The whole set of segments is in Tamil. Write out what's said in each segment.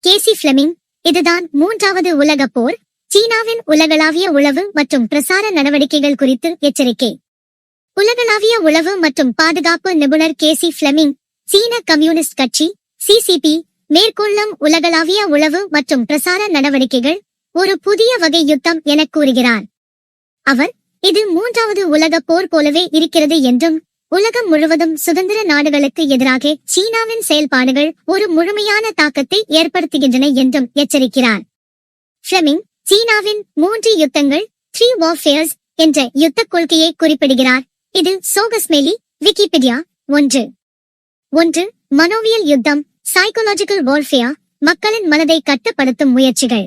கேசி பிளெமிங், இதுதான் மூன்றாவது உலகப் போர், சீனாவின் உலகளாவிய உளவு மற்றும் பிரசார நடவடிக்கைகள் குறித்து எச்சரிக்கை. உலகளாவிய உளவு மற்றும் பாதுகாப்பு நிபுணர் கேசி பிளெமிங், சீன கம்யூனிஸ்ட் கட்சி சிசிபி மேற்கொள்ளும் உலகளாவிய உளவு மற்றும் பிரசார நடவடிக்கைகள் ஒரு புதிய வகை யுத்தம் என கூறுகிறார். அவர், இது மூன்றாவது உலகப் போர் போலவே இருக்கிறது என்றும், உலகம் முழுவதும் சுதந்திர நாடுகளுக்கு எதிராக சீனாவின் செயல்பாடுகள் ஒரு முழுமையான தாக்கத்தை ஏற்படுத்துகின்றன என்றும் எச்சரிக்கிறார். பிளெமிங், சீனாவின் 3 யுத்தங்கள் 3 வார்ஃபேர்ஸ் என்ற யுத்தக் கொள்கையை குறிப்பிடுகிறார். இது சோகஸ்மேலி, விக்கிபீடியா. 1. மனோவியல் யுத்தம், சைக்கோலாஜிக்கல் வார்ஃபேர், மக்களின் மனதை கட்டுப்படுத்தும் முயற்சிகள்.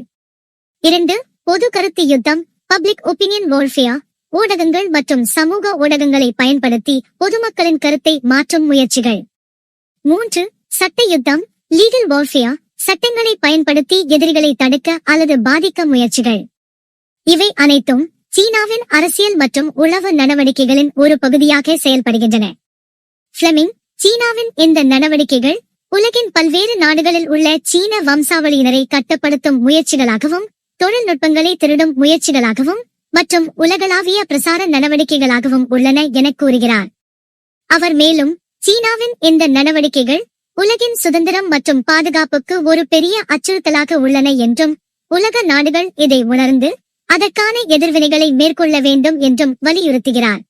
2. பொது கருத்து யுத்தம், பப்ளிக் ஒப்பீனியன் வார்ஃபேர், ஊடகங்கள் மற்றும் சமூக ஊடகங்களை பயன்படுத்தி பொதுமக்களின் கருத்தை மாற்றும் முயற்சிகள். 3. சட்ட யுத்தம், லீகல் வார்ஃபேர், சட்டங்களை பயன்படுத்தி எதிரிகளை தடுக்க அல்லது பாதிக்க முயற்சிகள். இவை அனைத்தும் சீனாவின் அரசியல் மற்றும் உளவு நடவடிக்கைகளின் ஒரு பகுதியாக செயல்படுகின்றன. பிளெமிங், சீனாவின் இந்த நடவடிக்கைகள் உலகின் பல்வேறு நாடுகளில் உள்ள சீன வம்சாவளியினரை கட்டுப்படுத்தும் முயற்சிகளாகவும், தொழில்நுட்பங்களை திருடும் முயற்சிகளாகவும் மற்றும் உலகளாவிய பிரசார நடவடிக்கைகளாகவும் உள்ளன என கூறுகிறார். அவர் மேலும், சீனாவின் இந்த நடவடிக்கைகள் உலகின் சுதந்திரம் மற்றும் பாதுகாப்புக்கு ஒரு பெரிய அச்சுறுத்தலாக உள்ளன என்றும், உலக நாடுகள் இதை உணர்ந்து அதற்கான எதிர்வினைகளை மேற்கொள்ள வேண்டும் என்றும் வலியுறுத்துகிறார்.